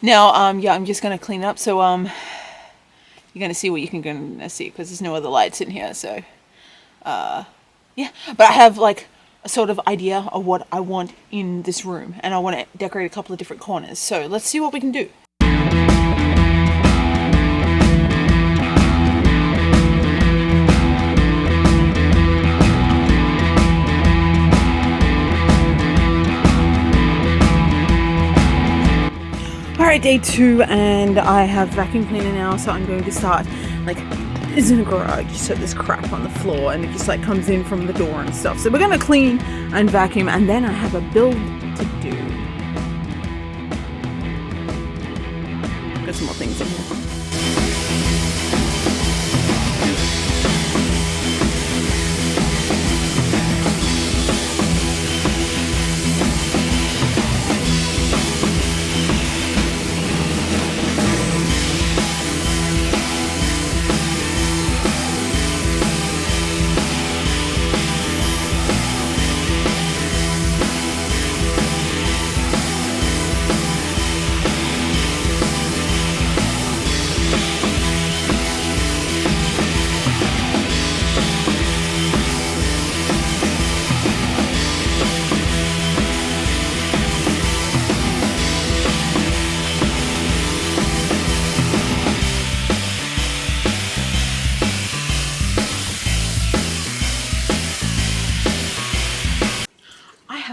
Now, yeah, I'm just gonna clean up. So, you're gonna see what you can gonna see because there's no other lights in here. So, yeah. But I have like a sort of idea of what I want in this room, and I want to decorate a couple of different corners. So let's see what we can do. Alright, day 2, and I have vacuum cleaner now, so I'm going to start, like, it's in a garage, so there's crap on the floor, and it just, like, comes in from the door and stuff. So we're gonna clean and vacuum, and then I have a build to do. Got some more things in here.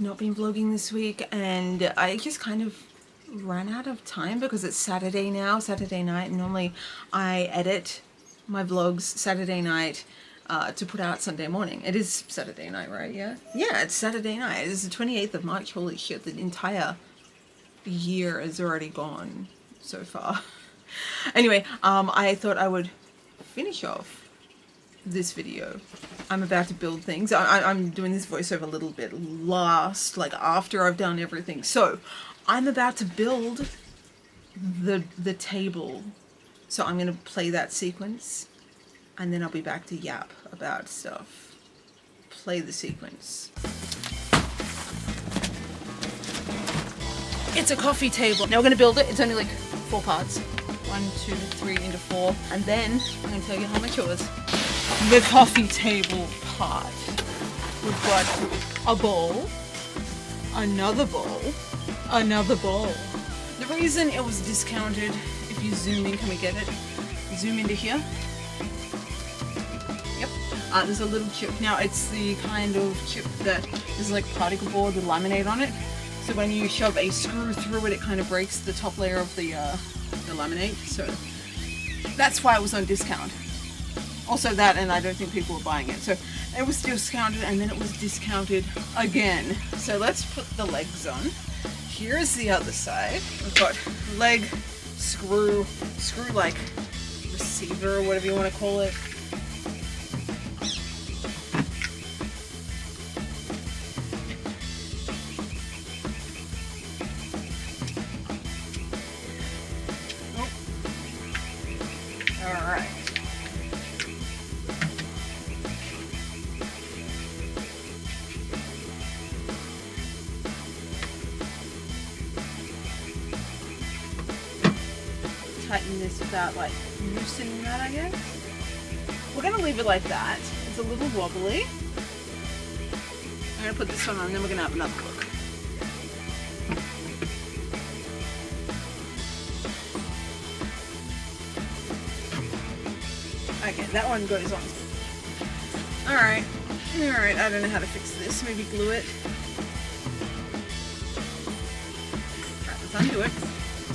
Not been vlogging this week, and I just kind of ran out of time because it's Saturday now, Saturday night, and normally I edit my vlogs Saturday night to put out Sunday morning. It is Saturday night, right? Yeah, it's Saturday night. It's the 28th of March. Holy shit, the entire year is already gone so far. Anyway, I thought I would finish off this video. I'm about to build things. I'm doing this voiceover a little bit last, like after I've done everything. So I'm about to build the table. So I'm gonna play that sequence, and then I'll be back to yap about stuff. Play the sequence. It's a coffee table. Now we're gonna build it. It's only like 4 parts. 1, 2, 3 into 4, and then I'm gonna tell you how much it was. The coffee table part. We've got a bowl, another bowl, another bowl. The reason it was discounted, if you zoom in, can we get it? Zoom into here. Yep. There's a little chip. Now it's the kind of chip that is like particle board with laminate on it. So when you shove a screw through it, it kind of breaks the top layer of the laminate. So that's why it was on discount. Also that, and I don't think people were buying it. So it was discounted, and then it was discounted again. So let's put the legs on. Here's the other side. We've got leg, screw like receiver or whatever you want to call it. Oh. All right. Tighten this without like loosening that, I guess. We're gonna leave it like that. It's a little wobbly. I'm gonna put this one on, and then we're gonna have another look. Okay, that one goes on. Alright, I don't know how to fix this. Maybe glue it. Alright, let's undo it.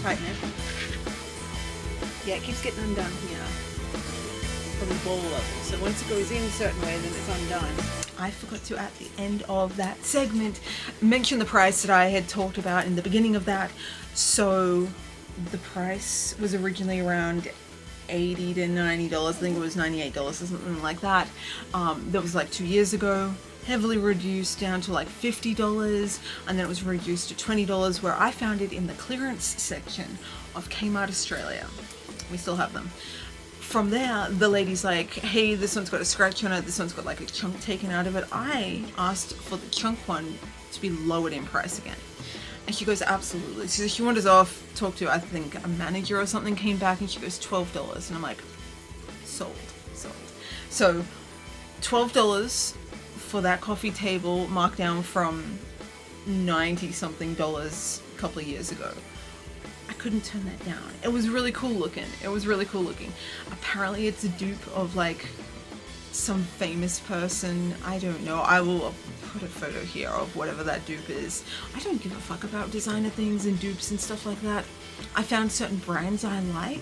Tighten it. Yeah, it keeps getting undone here from the bowl level. So once it goes in a certain way, then it's undone. I forgot to, at the end of that segment, mention the price that I had talked about in the beginning of that. So the price was originally around $80 to $90. I think it was $98 or something like that. That was like 2 years ago. Heavily reduced down to like $50, and then it was reduced to $20, where I found it in the clearance section of Kmart Australia. We still have them. From there, the lady's like, hey, this one's got a scratch on it, this one's got like a chunk taken out of it. I asked for the chunk one to be lowered in price again. And she goes, absolutely. So she wanders off, talked to, I think, a manager or something, came back, and she goes, $12. And I'm like, sold. So $12 for that coffee table, marked down from 90 something dollars a couple of years ago. I couldn't turn that down. It was really cool looking. Apparently it's a dupe of like some famous person. I don't know. I will put a photo here of whatever that dupe is. I don't give a fuck about designer things and dupes and stuff like that. I found certain brands I like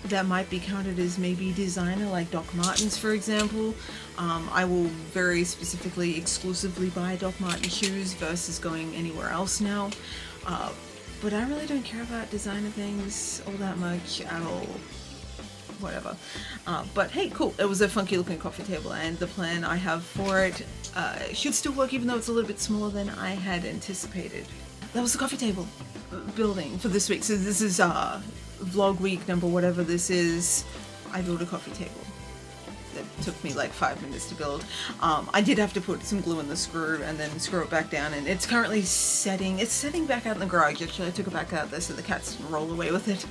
that might be counted as maybe designer, like Doc Martens, for example. I will very specifically, exclusively buy Doc Marten shoes versus going anywhere else now. But I really don't care about designer things all that much at all. Whatever. But hey, cool. It was a funky looking coffee table, and the plan I have for it should still work, even though it's a little bit smaller than I had anticipated. That was the coffee table building for this week. So this is vlog week number whatever this is. I built a coffee table. It took me like 5 minutes to build. I did have to put some glue in the screw and then screw it back down, and it's currently setting. It's setting back out in the garage. Actually, I took it back out there so the cats didn't roll away with it.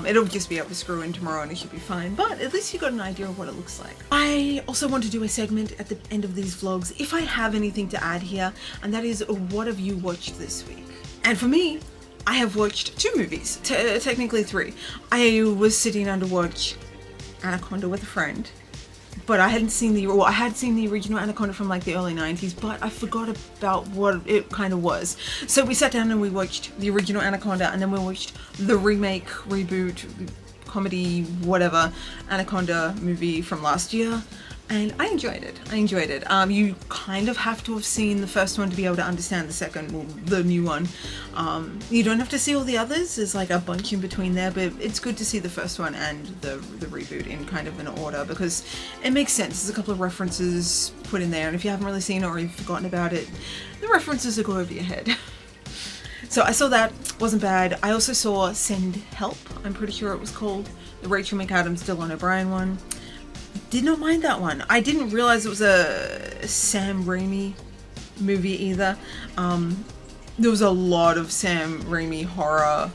It'll just be able to screw in tomorrow and it should be fine, but at least you got an idea of what it looks like. I also want to do a segment at the end of these vlogs, if I have anything to add here, and that is, what have you watched this week? And for me, I have watched 2 movies, technically 3. I was sitting down to watch Anaconda with a friend, but I hadn't seen I had seen the original Anaconda from like the early 90s, but I forgot about what it kind of was. So we sat down and we watched the original Anaconda, and then we watched the remake, reboot, comedy, whatever, Anaconda movie from last year. And I enjoyed it. You kind of have to have seen the first one to be able to understand the second, well, the new one. You don't have to see all the others. There's like a bunch in between there, but it's good to see the first one and the reboot in kind of an order, because it makes sense. There's a couple of references put in there, and if you haven't really seen it or you've forgotten about it, the references will go over your head. So I saw that, wasn't bad. I also saw Send Help, I'm pretty sure it was called, the Rachel McAdams, Dylan O'Brien one. Did not mind that one. I didn't realize it was a Sam Raimi movie either. There was a lot of Sam Raimi horror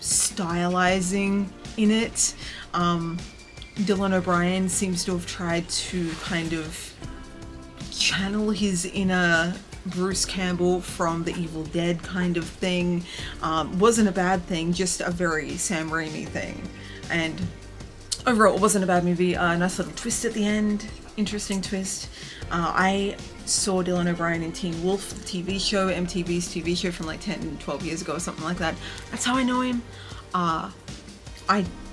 stylizing in it. Dylan O'Brien seems to have tried to kind of channel his inner Bruce Campbell from the Evil Dead kind of thing. Wasn't a bad thing, just a very Sam Raimi thing. And overall, it wasn't a bad movie. Nice little twist at the end. Interesting twist. I saw Dylan O'Brien in Teen Wolf, the TV show, MTV's TV show from like 10, 12 years ago or something like that. That's how I know him. I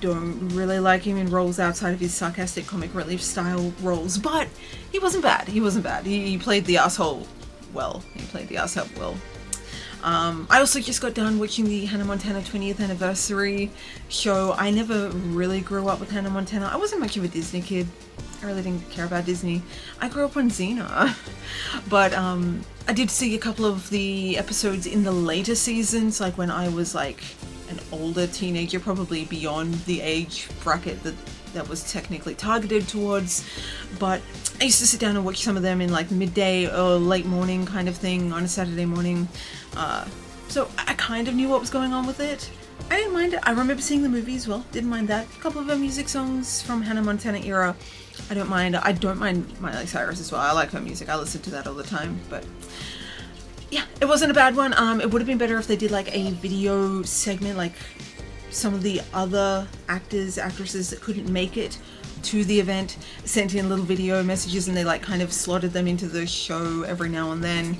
don't really like him in roles outside of his sarcastic comic relief style roles, but he wasn't bad. He played the asshole well. I also just got done watching the Hannah Montana 20th anniversary show. I never really grew up with Hannah Montana. I wasn't much of a Disney kid. I really didn't care about Disney. I grew up on Xena. But I did see a couple of the episodes in the later seasons, like when I was like an older teenager, probably beyond the age bracket that was technically targeted towards. But I used to sit down and watch some of them in like midday or late morning kind of thing on a Saturday morning. So I kind of knew what was going on with it. I didn't mind it. I remember seeing the movie as well. Didn't mind that. A couple of her music songs from Hannah Montana era, I don't mind. I don't mind Miley Cyrus as well. I like her music. I listen to that all the time. But yeah, it wasn't a bad one. It would have been better if they did like a video segment, like some of the other actors, actresses that couldn't make it to the event sent in little video messages, and they like kind of slotted them into the show every now and then,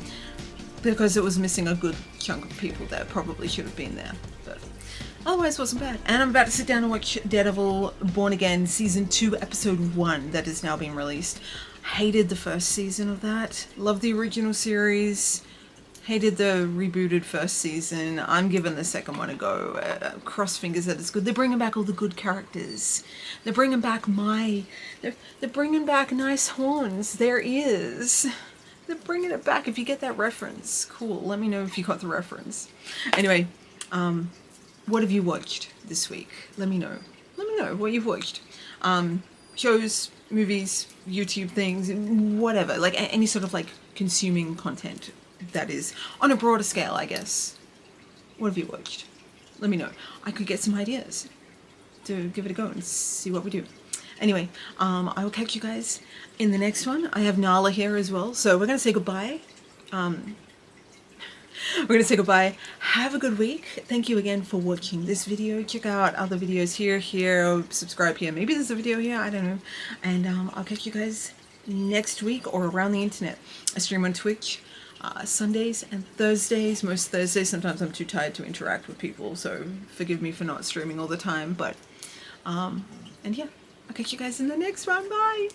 because it was missing a good chunk of people that probably should have been there. But otherwise, it wasn't bad. And I'm about to sit down and watch Daredevil Born Again Season 2 Episode 1 that is now being released. Hated the first season of that. Loved the original series. Hated the rebooted first season. I'm giving the second one a go. Cross fingers that it's good. They're bringing back all the good characters. They're bringing back they're bringing back nice horns. There is. They're bringing it back. If you get that reference, cool. Let me know if you got the reference. Anyway, what have you watched this week? Let me know. Let me know what you've watched. Shows, movies, YouTube things, whatever. Like any sort of like consuming content that is on a broader scale, I guess. What have you watched? Let me know. I could get some ideas to give it a go and see what we do. Anyway, I will catch you guys in the next one. I have Nala here as well, so we're going to say goodbye. We're going to say goodbye. Have a good week. Thank you again for watching this video. Check out other videos here, subscribe here. Maybe there's a video here, I don't know. And I'll catch you guys next week or around the internet. I stream on Twitch Sundays and Thursdays. Most Thursdays. Sometimes I'm too tired to interact with people, so forgive me for not streaming all the time. But, and yeah, I'll catch you guys in the next one. Bye!